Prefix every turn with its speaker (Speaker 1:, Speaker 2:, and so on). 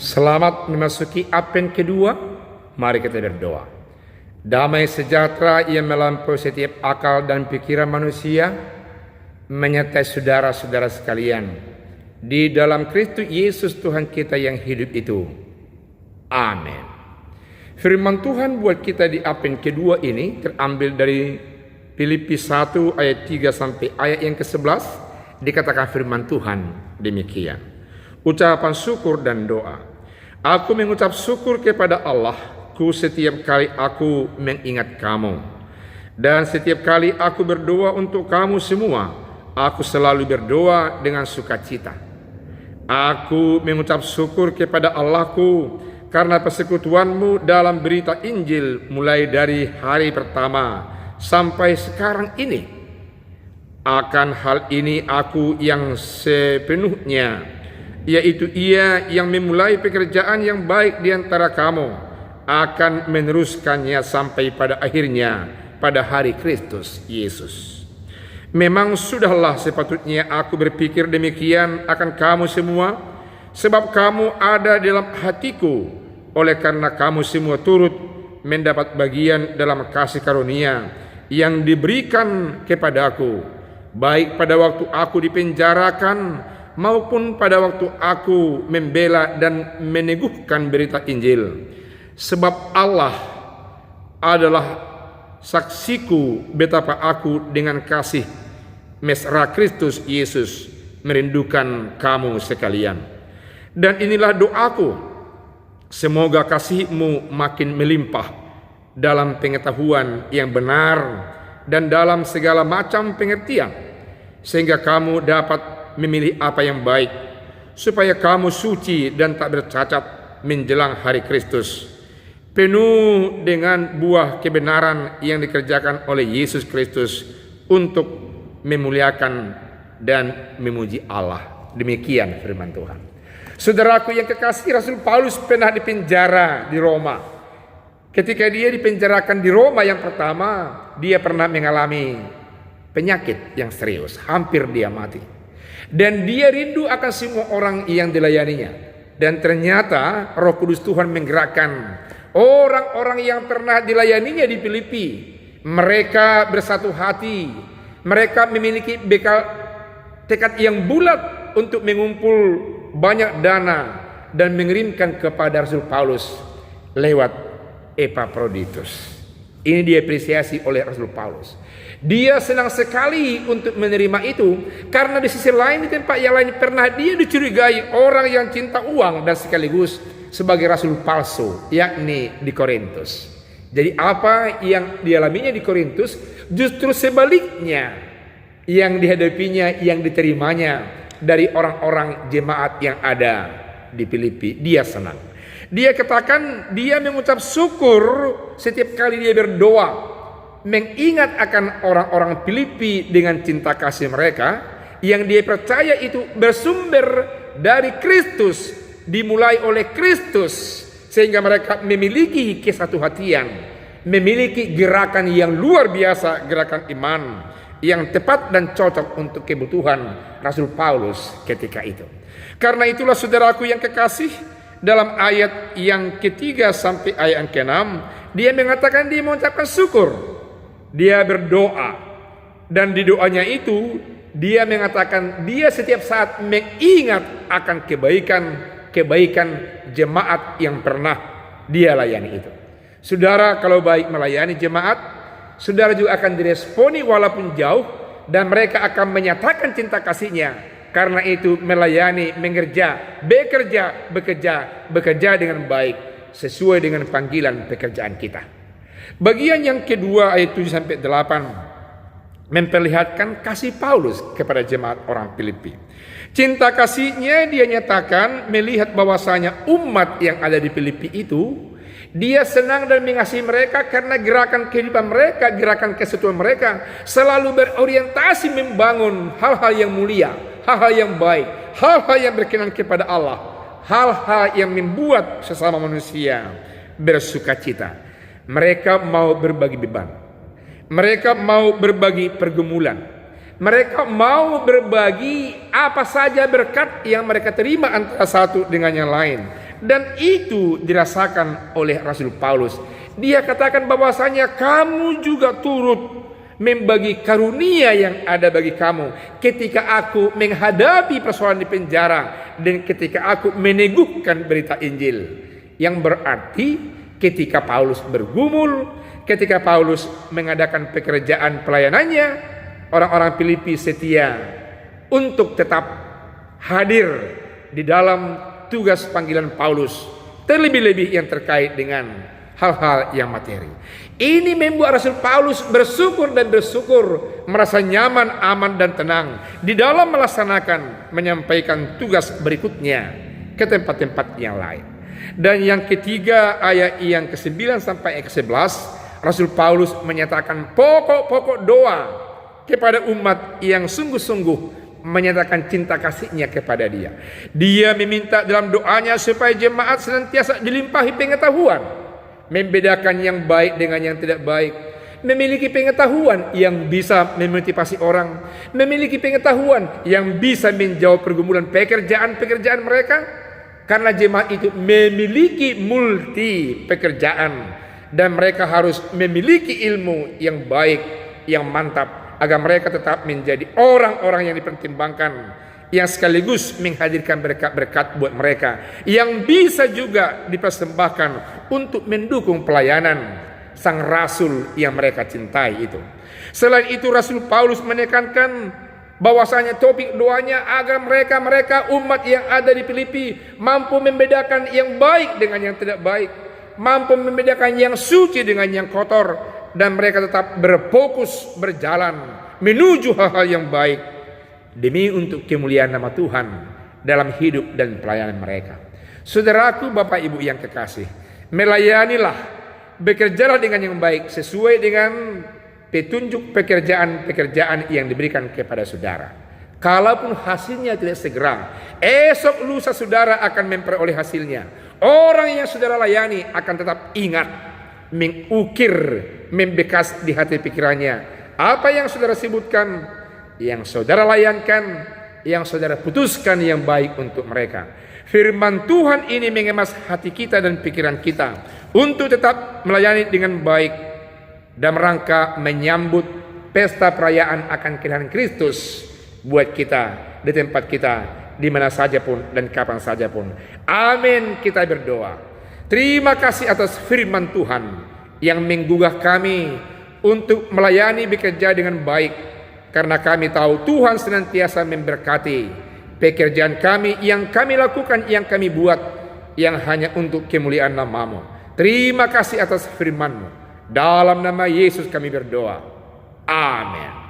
Speaker 1: Selamat memasuki Advent kedua. Mari kita berdoa. Damai sejahtera yang melampaui setiap akal dan pikiran manusia menyertai saudara-saudara sekalian di dalam Kristus Yesus Tuhan kita yang hidup itu. Amin. Firman Tuhan buat kita di Advent kedua ini terambil dari Filipi 1 ayat 3 sampai ayat yang ke-11. Dikatakan firman Tuhan demikian. Ucapan syukur dan doa. Aku mengucap syukur kepada Allah setiap kali aku mengingat kamu. Dan setiap kali aku berdoa untuk kamu semua, aku selalu berdoa dengan sukacita. Aku mengucap syukur kepada Allahku karena persekutuanmu dalam berita Injil mulai dari hari pertama sampai sekarang ini. Akan hal ini aku yang sepenuhnya, yaitu Ia yang memulai pekerjaan yang baik di antara kamu, akan meneruskannya sampai pada akhirnya pada hari Kristus Yesus. Memang sudahlah sepatutnya aku berpikir demikian akan kamu semua, sebab kamu ada dalam hatiku, oleh karena kamu semua turut mendapat bagian dalam kasih karunia yang diberikan kepadaku, baik pada waktu aku dipenjarakan maupun pada waktu aku membela dan meneguhkan berita Injil. Sebab Allah adalah saksiku betapa aku dengan kasih mesra Kristus Yesus merindukan kamu sekalian. Dan inilah doaku, semoga kasihmu makin melimpah dalam pengetahuan yang benar dan dalam segala macam pengertian, sehingga kamu dapat memilih apa yang baik, supaya kamu suci dan tak bercacat menjelang hari Kristus, penuh dengan buah kebenaran yang dikerjakan oleh Yesus Kristus untuk memuliakan dan memuji Allah. Demikian firman Tuhan. Saudaraku yang kekasih, Rasul Paulus pernah dipenjara di Roma. Ketika dia dipenjarakan di Roma yang pertama, dia pernah mengalami penyakit yang serius, hampir dia mati. Dan dia rindu akan semua orang yang dilayaninya. Dan ternyata Roh Kudus Tuhan menggerakkan orang-orang yang pernah dilayaninya di Filipi. Mereka bersatu hati. Mereka memiliki bekal tekad yang bulat untuk mengumpul banyak dana dan mengirimkan kepada Rasul Paulus lewat Epaphroditus. Ini diapresiasi oleh Rasul Paulus. Dia senang sekali untuk menerima itu, karena di sisi lain di tempat yang lain pernah dia dicurigai orang yang cinta uang dan sekaligus sebagai rasul palsu, yakni di Korintus. Jadi apa yang dialaminya di Korintus justru sebaliknya yang dihadapinya, yang diterimanya dari orang-orang jemaat yang ada di Filipi. Dia senang. Dia katakan dia mengucap syukur setiap kali dia berdoa, mengingat akan orang-orang Filipi dengan cinta kasih mereka yang dia percaya itu bersumber dari Kristus, dimulai oleh Kristus, sehingga mereka memiliki kesatuhatian, memiliki gerakan yang luar biasa, gerakan iman yang tepat dan cocok untuk kebutuhan Rasul Paulus ketika itu. Karena itulah saudaraku yang kekasih, dalam ayat yang ketiga sampai ayat yang ke-6, dia mengatakan dia mengucapkan syukur. Dia berdoa, dan di doanya itu dia mengatakan dia setiap saat mengingat akan kebaikan jemaat yang pernah dia layani itu. Saudara, kalau baik melayani jemaat, saudara juga akan diresponi walaupun jauh, dan mereka akan menyatakan cinta kasihnya. Karena itu melayani, bekerja dengan baik sesuai dengan panggilan pekerjaan kita. Bagian yang kedua ayat 7 sampai 8 memperlihatkan kasih Paulus kepada jemaat orang Filipi. Cinta kasihnya dia nyatakan melihat bahwasanya umat yang ada di Filipi itu, dia senang dan mengasihi mereka karena gerakan kehidupan mereka, gerakan kesatuan mereka selalu berorientasi membangun hal-hal yang mulia, hal-hal yang baik, hal-hal yang berkenan kepada Allah, hal-hal yang membuat sesama manusia bersukacita. Mereka mau berbagi beban, mereka mau berbagi pergumulan, mereka mau berbagi apa saja berkat yang mereka terima antara satu dengan yang lain. Dan itu dirasakan oleh Rasul Paulus. Dia katakan bahwasanya kamu juga turut membagi karunia yang ada bagi kamu ketika aku menghadapi persoalan di penjara dan ketika aku meneguhkan berita Injil. Yang berarti ketika Paulus bergumul, ketika Paulus mengadakan pekerjaan pelayanannya, orang-orang Filipi setia untuk tetap hadir di dalam tugas panggilan Paulus, terlebih-lebih yang terkait dengan hal-hal yang materi. Ini membuat Rasul Paulus bersyukur, merasa nyaman, aman dan tenang di dalam melaksanakan, menyampaikan tugas berikutnya ke tempat-tempat yang lain. Dan yang ketiga, ayat yang ke-9 sampai ke-11, Rasul Paulus menyatakan pokok-pokok doa kepada umat yang sungguh-sungguh menyatakan cinta kasihnya kepada dia. Dia meminta dalam doanya supaya jemaat senantiasa dilimpahi pengetahuan, membedakan yang baik dengan yang tidak baik, memiliki pengetahuan yang bisa memotivasi orang, memiliki pengetahuan yang bisa menjawab pergumulan pekerjaan-pekerjaan mereka. Karena jemaat itu memiliki multi pekerjaan dan mereka harus memiliki ilmu yang baik, yang mantap, agar mereka tetap menjadi orang-orang yang dipertimbangkan, yang sekaligus menghadirkan berkat-berkat buat mereka, yang bisa juga dipersembahkan untuk mendukung pelayanan sang rasul yang mereka cintai itu. Selain itu, Rasul Paulus menekankan bahwasanya topik doanya agar mereka umat yang ada di Filipi mampu membedakan yang baik dengan yang tidak baik, mampu membedakan yang suci dengan yang kotor, dan mereka tetap berfokus berjalan menuju hal-hal yang baik demi untuk kemuliaan nama Tuhan dalam hidup dan pelayanan mereka. Saudaraku, Bapak Ibu yang kekasih, melayanilah, bekerjalah dengan yang baik sesuai dengan petunjuk pekerjaan-pekerjaan yang diberikan kepada saudara. Kalaupun hasilnya tidak segera, esok lusa saudara akan memperoleh hasilnya. Orang yang saudara layani akan tetap ingat, mengukir, membekas di hati pikirannya apa yang saudara sebutkan, yang saudara layankan, yang saudara putuskan yang baik untuk mereka. Firman Tuhan ini mengemas hati kita dan pikiran kita untuk tetap melayani dengan baik dan rangka menyambut pesta perayaan akan kedatangan Kristus buat kita di tempat kita, di mana saja pun dan kapan saja pun. Amin. Kita berdoa. Terima kasih atas firman Tuhan yang menggugah kami untuk melayani, bekerja dengan baik, karena kami tahu Tuhan senantiasa memberkati pekerjaan kami yang kami lakukan, yang kami buat, yang hanya untuk kemuliaan nama-Mu. Terima kasih atas firman-Mu. Dalam nama Yesus kami berdoa. Amin.